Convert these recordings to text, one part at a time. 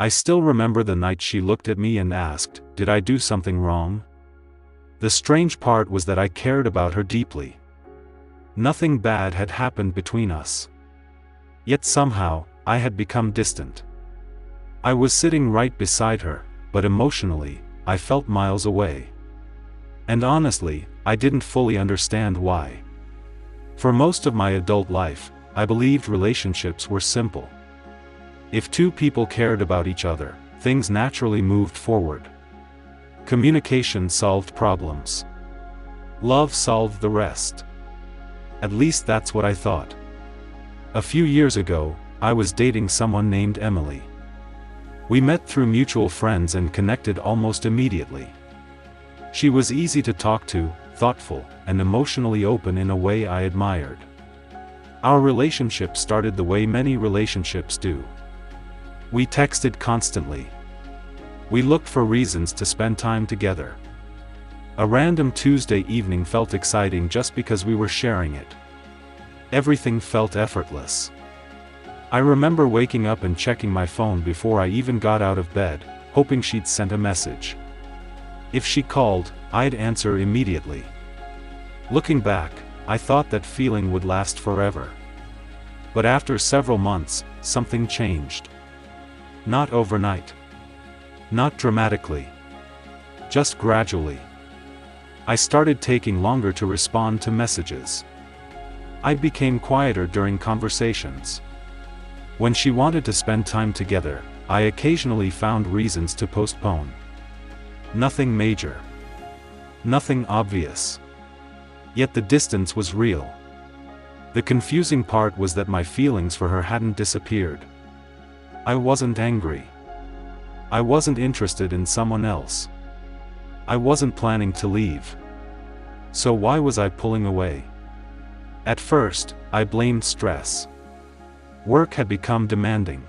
I still remember the night she looked at me and asked, "Did I do something wrong?" The strange part was that I cared about her deeply. Nothing bad had happened between us. Yet somehow, I had become distant. I was sitting right beside her, but emotionally, I felt miles away. And honestly, I didn't fully understand why. For most of my adult life, I believed relationships were simple. If two people cared about each other, things naturally moved forward. Communication solved problems. Love solved the rest. At least that's what I thought. A few years ago, I was dating someone named Emily. We met through mutual friends and connected almost immediately. She was easy to talk to, thoughtful, and emotionally open in a way I admired. Our relationship started the way many relationships do. We texted constantly. We looked for reasons to spend time together. A random Tuesday evening felt exciting just because we were sharing it. Everything felt effortless. I remember waking up and checking my phone before I even got out of bed, hoping she'd sent a message. If she called, I'd answer immediately. Looking back, I thought that feeling would last forever. But after several months, something changed. Not overnight. Not dramatically. Just gradually. I started taking longer to respond to messages. I became quieter during conversations. When she wanted to spend time together, I occasionally found reasons to postpone. Nothing major. Nothing obvious. Yet the distance was real. The confusing part was that my feelings for her hadn't disappeared. I wasn't angry. I wasn't interested in someone else. I wasn't planning to leave. So why was I pulling away? At first, I blamed stress. Work had become demanding.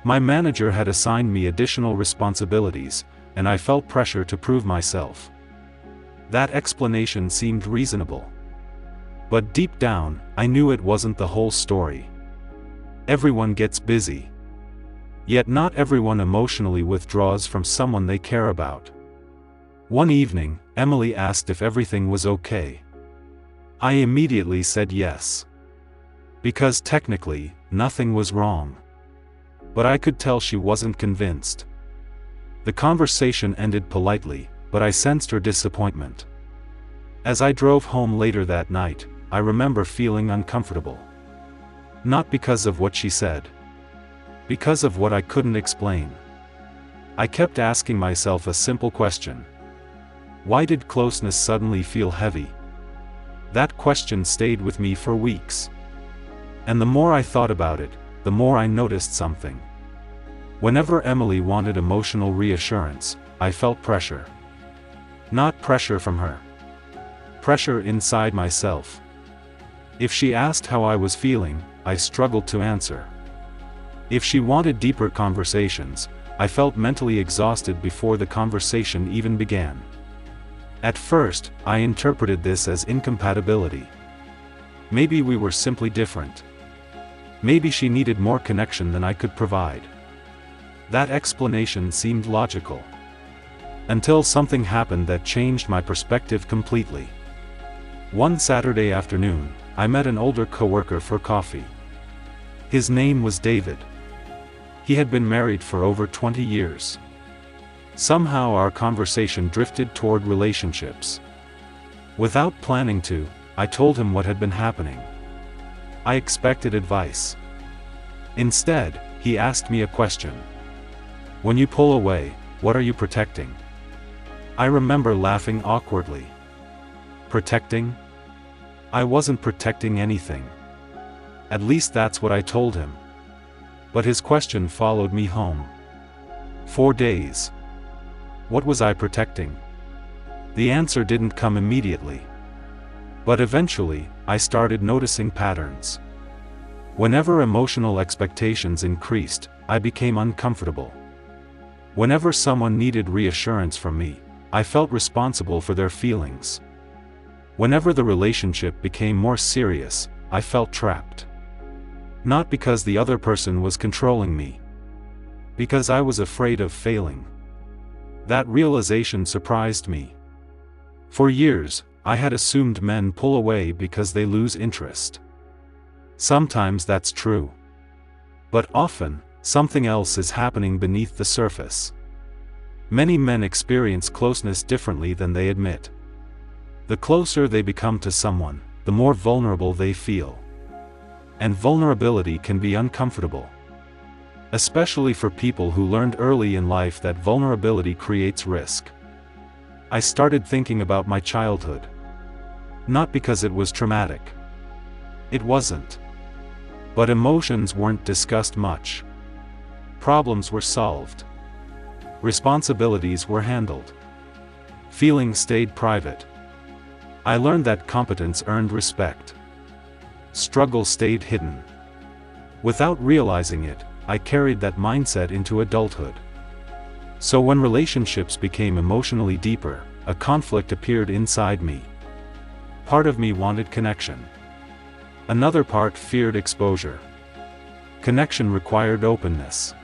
My manager had assigned me additional responsibilities, and I felt pressure to prove myself. That explanation seemed reasonable. But deep down, I knew it wasn't the whole story. Everyone gets busy. Yet not everyone emotionally withdraws from someone they care about. One evening, Emily asked if everything was okay. I immediately said yes. Because technically, nothing was wrong. But I could tell she wasn't convinced. The conversation ended politely, but I sensed her disappointment. As I drove home later that night, I remember feeling uncomfortable. Not because of what she said. Because of what I couldn't explain. I kept asking myself a simple question. Why did closeness suddenly feel heavy? That question stayed with me for weeks. And the more I thought about it, the more I noticed something. Whenever Emily wanted emotional reassurance, I felt pressure. Not pressure from her. Pressure inside myself. If she asked how I was feeling, I struggled to answer. If she wanted deeper conversations, I felt mentally exhausted before the conversation even began. At first, I interpreted this as incompatibility. Maybe we were simply different. Maybe she needed more connection than I could provide. That explanation seemed logical. Until something happened that changed my perspective completely. One Saturday afternoon, I met an older coworker for coffee. His name was David. He had been married for over 20 years. Somehow our conversation drifted toward relationships. Without planning to, I told him what had been happening. I expected advice. Instead, he asked me a question. When you pull away, what are you protecting? I remember laughing awkwardly. Protecting? I wasn't protecting anything. At least that's what I told him. But his question followed me home. 4 days. What was I protecting? The answer didn't come immediately. But eventually, I started noticing patterns. Whenever emotional expectations increased, I became uncomfortable. Whenever someone needed reassurance from me, I felt responsible for their feelings. Whenever the relationship became more serious, I felt trapped. Not because the other person was controlling me. Because I was afraid of failing. That realization surprised me. For years, I had assumed men pull away because they lose interest. Sometimes that's true. But often, something else is happening beneath the surface. Many men experience closeness differently than they admit. The closer they become to someone, the more vulnerable they feel. And vulnerability can be uncomfortable. Especially for people who learned early in life that vulnerability creates risk. I started thinking about my childhood. Not because it was traumatic. It wasn't. But emotions weren't discussed much. Problems were solved. Responsibilities were handled. Feelings stayed private. I learned that competence earned respect. Struggle stayed hidden. Without realizing it, I carried that mindset into adulthood. So when relationships became emotionally deeper, a conflict appeared inside me. Part of me wanted connection. Another part feared exposure. Connection required openness.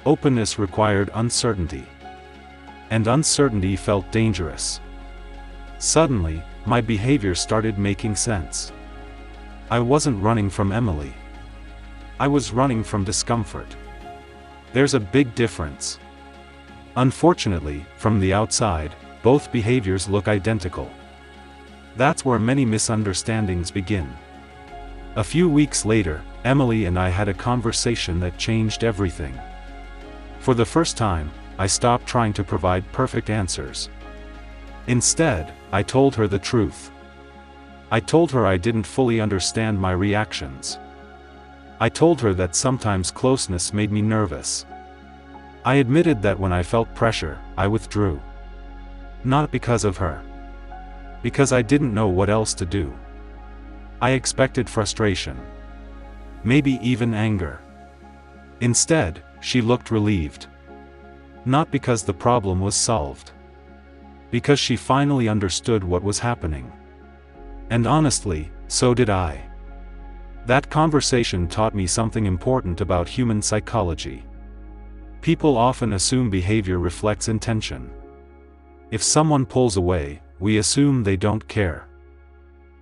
Openness required uncertainty. And uncertainty felt dangerous. Suddenly, my behavior started making sense. I wasn't running from Emily. I was running from discomfort. There's a big difference. Unfortunately, from the outside, both behaviors look identical. That's where many misunderstandings begin. A few weeks later, Emily and I had a conversation that changed everything. For the first time, I stopped trying to provide perfect answers. Instead, I told her the truth. I told her I didn't fully understand my reactions. I told her that sometimes closeness made me nervous. I admitted that when I felt pressure, I withdrew. Not because of her. Because I didn't know what else to do. I expected frustration. Maybe even anger. Instead, she looked relieved. Not because the problem was solved. Because she finally understood what was happening. And honestly, so did I. That conversation taught me something important about human psychology. People often assume behavior reflects intention. If someone pulls away, we assume they don't care.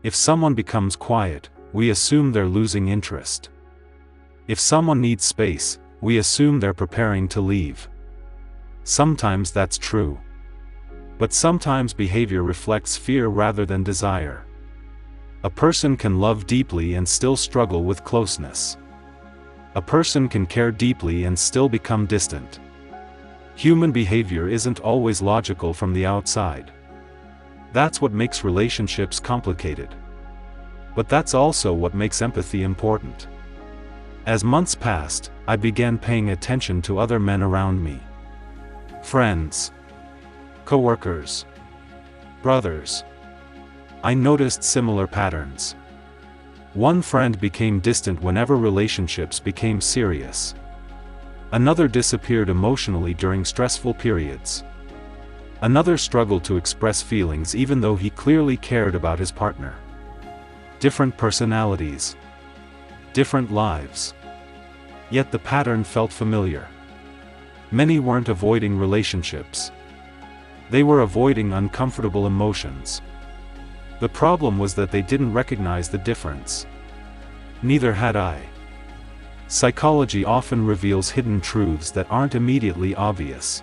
If someone becomes quiet, we assume they're losing interest. If someone needs space, we assume they're preparing to leave. Sometimes that's true. But sometimes behavior reflects fear rather than desire. A person can love deeply and still struggle with closeness. A person can care deeply and still become distant. Human behavior isn't always logical from the outside. That's what makes relationships complicated. But that's also what makes empathy important. As months passed, I began paying attention to other men around me. Friends. Coworkers. Brothers. I noticed similar patterns. One friend became distant whenever relationships became serious. Another disappeared emotionally during stressful periods. Another struggled to express feelings even though he clearly cared about his partner. Different personalities. Different lives. Yet the pattern felt familiar. Many weren't avoiding relationships. They were avoiding uncomfortable emotions. The problem was that they didn't recognize the difference. Neither had I. Psychology often reveals hidden truths that aren't immediately obvious.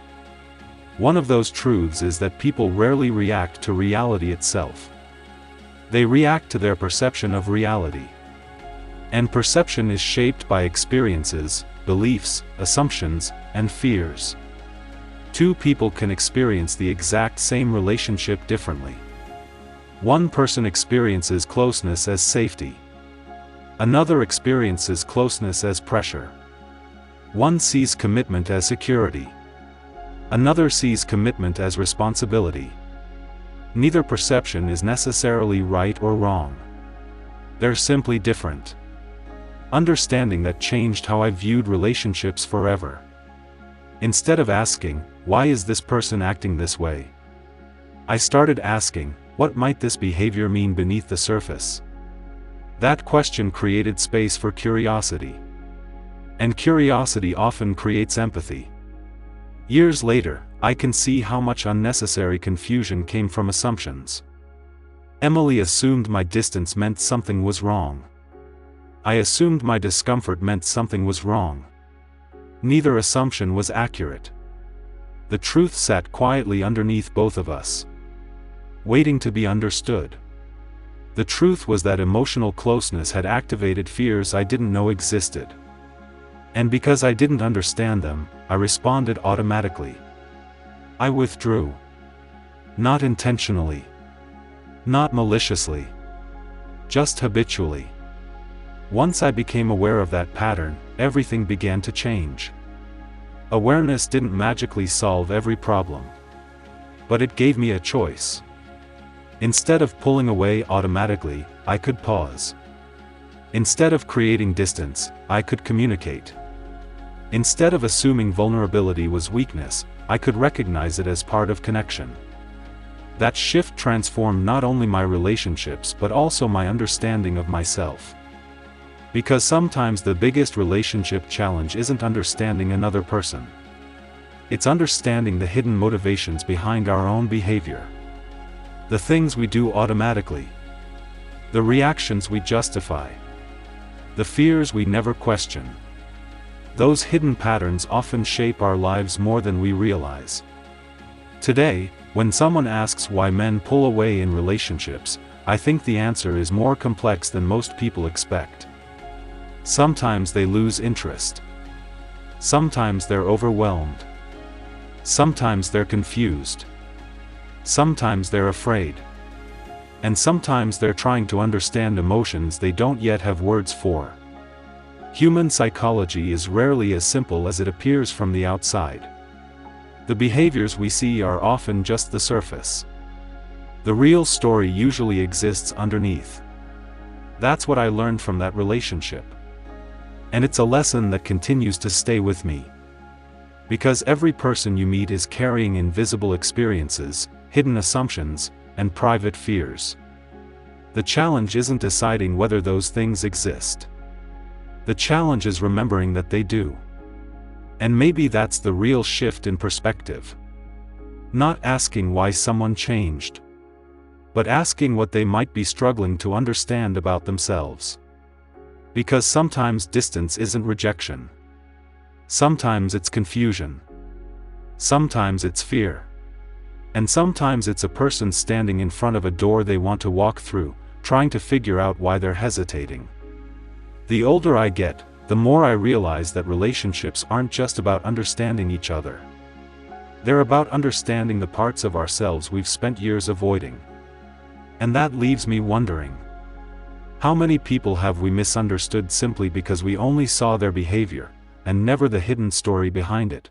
One of those truths is that people rarely react to reality itself. They react to their perception of reality. And perception is shaped by experiences, beliefs, assumptions, and fears. Two people can experience the exact same relationship differently. One person experiences closeness as safety. Another experiences closeness as pressure. One sees commitment as security. Another sees commitment as responsibility. Neither perception is necessarily right or wrong. They're simply different. Understanding that changed how I viewed relationships forever. Instead of asking, why is this person acting this way? I started asking, what might this behavior mean beneath the surface? That question created space for curiosity. And curiosity often creates empathy. Years later, I can see how much unnecessary confusion came from assumptions. Emily assumed my distance meant something was wrong. I assumed my discomfort meant something was wrong. Neither assumption was accurate. The truth sat quietly underneath both of us, waiting to be understood. The truth was that emotional closeness had activated fears I didn't know existed. And because I didn't understand them, I responded automatically. I withdrew. Not intentionally. Not maliciously. Just habitually. Once I became aware of that pattern, everything began to change. Awareness didn't magically solve every problem. But it gave me a choice. Instead of pulling away automatically, I could pause. Instead of creating distance, I could communicate. Instead of assuming vulnerability was weakness, I could recognize it as part of connection. That shift transformed not only my relationships but also my understanding of myself. Because sometimes the biggest relationship challenge isn't understanding another person. It's understanding the hidden motivations behind our own behavior. The things we do automatically. The reactions we justify. The fears we never question. Those hidden patterns often shape our lives more than we realize. Today, when someone asks why men pull away in relationships, I think the answer is more complex than most people expect. Sometimes they lose interest. Sometimes they're overwhelmed. Sometimes they're confused. Sometimes they're afraid. And sometimes they're trying to understand emotions they don't yet have words for. Human psychology is rarely as simple as it appears from the outside. The behaviors we see are often just the surface. The real story usually exists underneath. That's what I learned from that relationship. And it's a lesson that continues to stay with me. Because every person you meet is carrying invisible experiences, hidden assumptions, and private fears. The challenge isn't deciding whether those things exist. The challenge is remembering that they do. And maybe that's the real shift in perspective. Not asking why someone changed, but asking what they might be struggling to understand about themselves. Because sometimes distance isn't rejection. Sometimes it's confusion. Sometimes it's fear. And sometimes it's a person standing in front of a door they want to walk through, trying to figure out why they're hesitating. The older I get, the more I realize that relationships aren't just about understanding each other. They're about understanding the parts of ourselves we've spent years avoiding. And that leaves me wondering, how many people have we misunderstood simply because we only saw their behavior, and never the hidden story behind it?